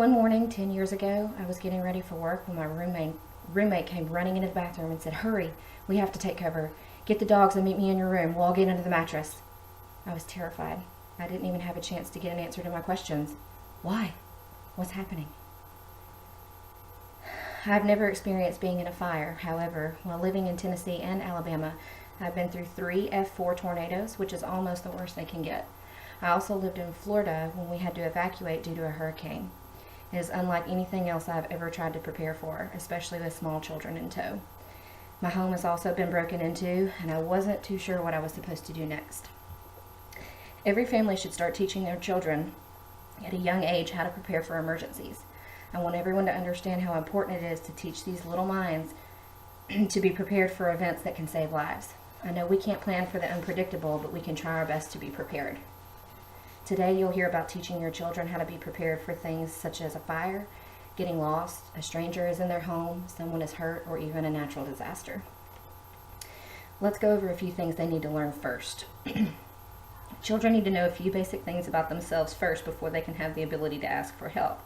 One morning 10 years ago, I was getting ready for work when my roommate came running into the bathroom and said, "Hurry, we have to take cover. Get the dogs and meet me in your room. We'll all get under the mattress." I was terrified. I didn't even have a chance to get an answer to my questions. Why? What's happening? I've never experienced being in a fire. However, while living in Tennessee and Alabama, I've been through 3 F4 tornadoes, which is almost the worst they can get. I also lived in Florida when we had to evacuate due to a hurricane. It is unlike anything else I've ever tried to prepare for, especially with small children in tow. My home has also been broken into, and I wasn't too sure what I was supposed to do next. Every family should start teaching their children at a young age how to prepare for emergencies. I want everyone to understand how important it is to teach these little minds to be prepared for events that can save lives. I know we can't plan for the unpredictable, but we can try our best to be prepared. Today you'll hear about teaching your children how to be prepared for things such as a fire, getting lost, a stranger is in their home, someone is hurt, or even a natural disaster. Let's go over a few things they need to learn first. Children need to know a few basic things about themselves first before they can have the ability to ask for help.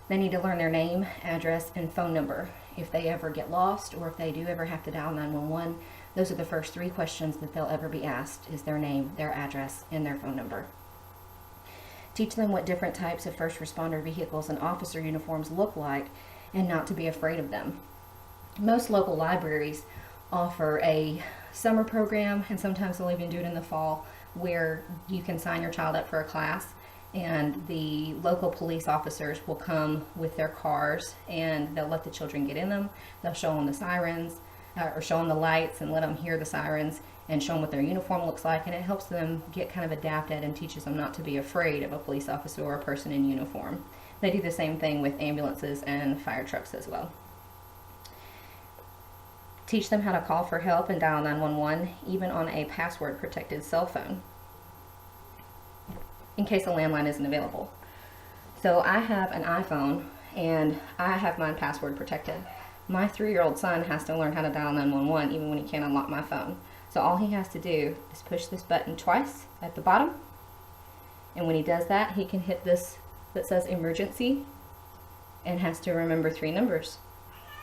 They need to learn their name, address, and phone number. If they ever get lost or if they do ever have to dial 911, those are the first 3 questions that they'll ever be asked, is their name, their address, and their phone number. Teach them what different types of first responder vehicles and officer uniforms look like and not to be afraid of them. Most local libraries offer a summer program, and sometimes they'll even do it in the fall, where you can sign your child up for a class and the local police officers will come with their cars and they'll let the children get in them. They'll show them the sirens or show them the lights and let them hear the sirens and show them what their uniform looks like, and it helps them get kind of adapted and teaches them not to be afraid of a police officer or a person in uniform. They do the same thing with ambulances and fire trucks as well. Teach them how to call for help and dial 911, even on a password protected cell phone, in case a landline isn't available. So I have an iPhone and I have mine password protected. My 3-year-old son has to learn how to dial 911 even when he can't unlock my phone. So all he has to do is push this button twice at the bottom, and when he does that, he can hit this that says emergency and has to remember 3 numbers.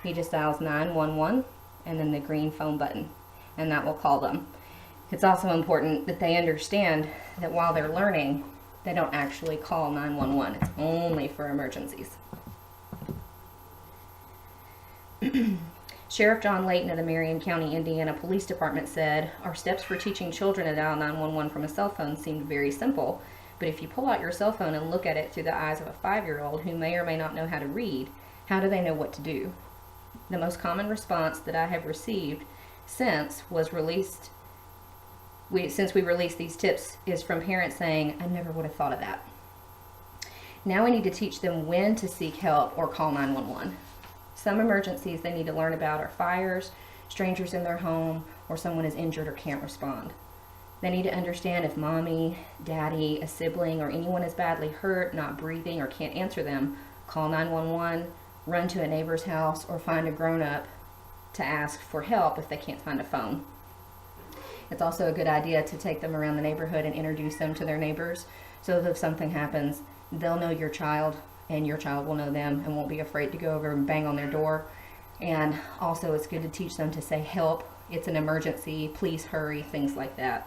He just dials 911 and then the green phone button, and that will call them. It's also important that they understand that while they're learning, they don't actually call 911. It's only for emergencies. Sheriff John Layton of the Marion County, Indiana Police Department said, "Our steps for teaching children to dial 911 from a cell phone seemed very simple, but if you pull out your cell phone and look at it through the eyes of a 5-year-old who may or may not know how to read, how do they know what to do?" The most common response that I have received since we released these tips is from parents saying, "I never would have thought of that." Now we need to teach them when to seek help or call 911. Some emergencies they need to learn about are fires, strangers in their home, or someone is injured or can't respond. They need to understand if mommy, daddy, a sibling, or anyone is badly hurt, not breathing, or can't answer them, call 911, run to a neighbor's house, or find a grown-up to ask for help if they can't find a phone. It's also a good idea to take them around the neighborhood and introduce them to their neighbors, so that if something happens, they'll know your child and your child will know them and won't be afraid to go over and bang on their door. And also it's good to teach them to say, "Help, it's an emergency, please hurry," things like that.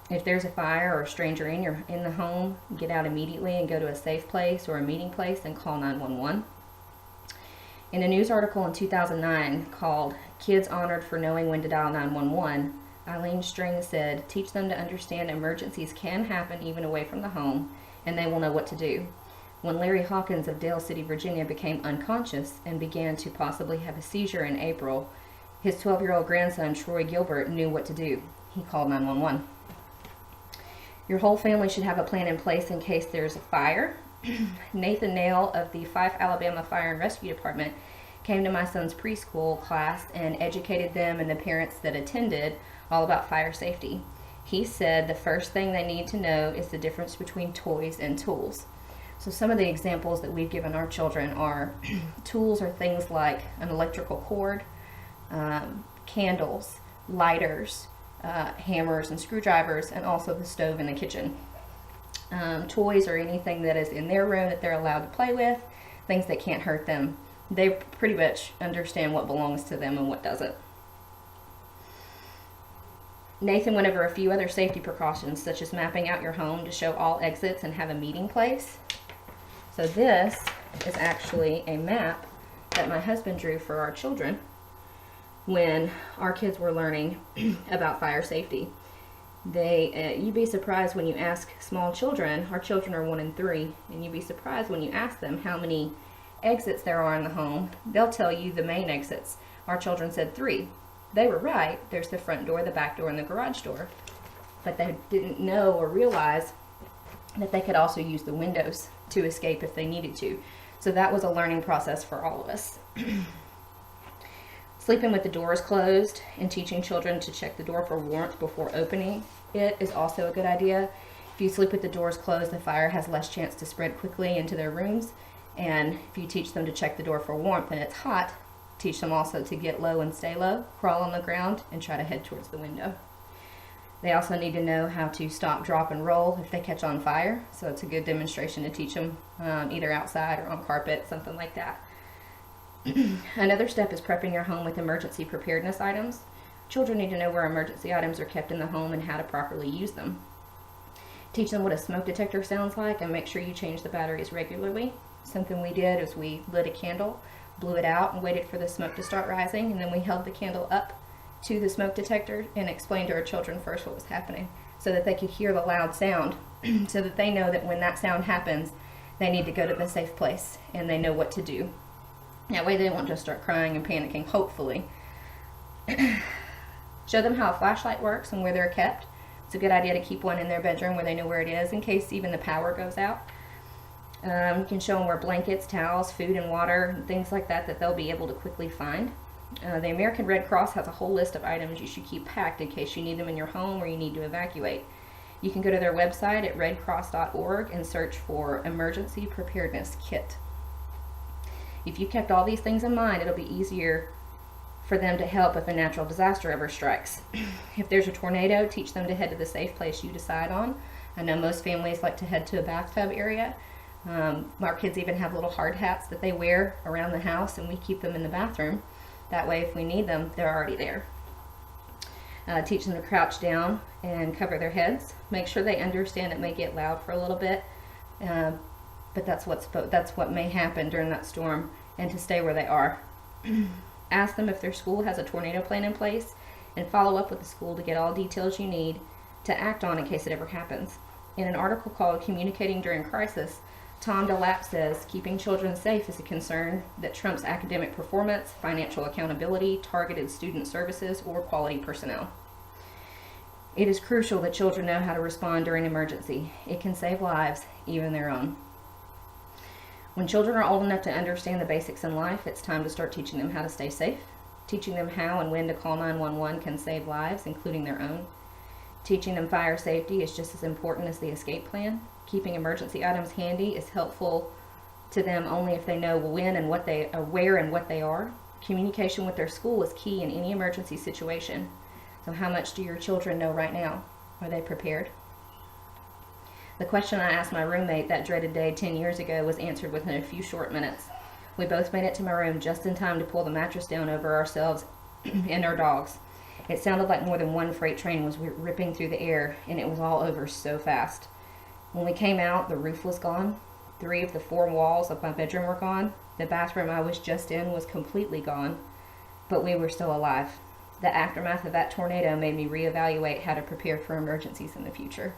If there's a fire or a stranger in the home, get out immediately and go to a safe place or a meeting place and call 911. In a news article in 2009 called "Kids Honored for Knowing When to Dial 911, Eileen String said, "Teach them to understand emergencies can happen even away from the home, and they will know what to do." When Larry Hawkins of Dale City, Virginia became unconscious and began to possibly have a seizure in April, his 12-year-old grandson, Troy Gilbert, knew what to do. He called 911. Your whole family should have a plan in place in case there's a fire. Nathan Nail of the Fife, Alabama Fire and Rescue Department came to my son's preschool class and educated them and the parents that attended all about fire safety. He said the first thing they need to know is the difference between toys and tools. So some of the examples that we've given our children are tools are things like an electrical cord, candles, lighters, hammers and screwdrivers, and also the stove in the kitchen. toys or anything that is in their room that they're allowed to play with, things that can't hurt them. They pretty much understand what belongs to them and what doesn't. Nathan went over a few other safety precautions, such as mapping out your home to show all exits and have a meeting place. So this is actually a map that my husband drew for our children when our kids were learning about fire safety. You'd be surprised when you ask small children, our children are 1 and 3, and you'd be surprised when you ask them how many exits there are in the home. They'll tell you the main exits. Our children said 3. They were right. There's the front door, the back door, and the garage door. But they didn't know or realize that they could also use the windows to escape if they needed to. So that was a learning process for all of us. Sleeping with the doors closed and teaching children to check the door for warmth before opening it is also a good idea. If you sleep with the doors closed, the fire has less chance to spread quickly into their rooms. And if you teach them to check the door for warmth and it's hot, teach them also to get low and stay low, crawl on the ground, and try to head towards the window. They also need to know how to stop, drop, and roll if they catch on fire. So it's a good demonstration to teach them either outside or on carpet, something like that. Another step is prepping your home with emergency preparedness items. Children need to know where emergency items are kept in the home and how to properly use them. Teach them what a smoke detector sounds like and make sure you change the batteries regularly. Something we did is we lit a candle, blew it out, and waited for the smoke to start rising, and then we held the candle up to the smoke detector and explained to our children first what was happening so that they could hear the loud sound so that they know that when that sound happens, they need to go to the safe place and they know what to do. That way they won't just start crying and panicking, hopefully. Show them how a flashlight works and where they're kept. It's a good idea to keep one in their bedroom where they know where it is in case even the power goes out. You can show them where blankets, towels, food, and water, and things like that they'll be able to quickly find. The American Red Cross has a whole list of items you should keep packed in case you need them in your home or you need to evacuate. You can go to their website at redcross.org and search for Emergency Preparedness Kit. If you kept all these things in mind, it'll be easier for them to help if a natural disaster ever strikes. If there's a tornado, teach them to head to the safe place you decide on. I know most families like to head to a bathtub area. Our kids even have little hard hats that they wear around the house, and we keep them in the bathroom. That way, if we need them, they're already there. Teach them to crouch down and cover their heads. Make sure they understand it may get loud for a little bit, but that's what may happen during that storm, and to stay where they are. Ask them if their school has a tornado plan in place, and follow up with the school to get all details you need to act on in case it ever happens. In an article called Communicating During Crisis, Tom DeLapp says, keeping children safe is a concern that trumps academic performance, financial accountability, targeted student services, or quality personnel. It is crucial that children know how to respond during emergency. It can save lives, even their own. When children are old enough to understand the basics in life, it's time to start teaching them how to stay safe. Teaching them how and when to call 911 can save lives, including their own. Teaching them fire safety is just as important as the escape plan. Keeping emergency items handy is helpful to them only if they know when and where and what they are. Communication with their school is key in any emergency situation. So how much do your children know right now? Are they prepared? The question I asked my roommate that dreaded day 10 years ago was answered within a few short minutes. We both made it to my room just in time to pull the mattress down over ourselves and our dogs. It sounded like more than one freight train was ripping through the air, and it was all over so fast. When we came out, the roof was gone. 3 of the 4 walls of my bedroom were gone. The bathroom I was just in was completely gone, but we were still alive. The aftermath of that tornado made me reevaluate how to prepare for emergencies in the future.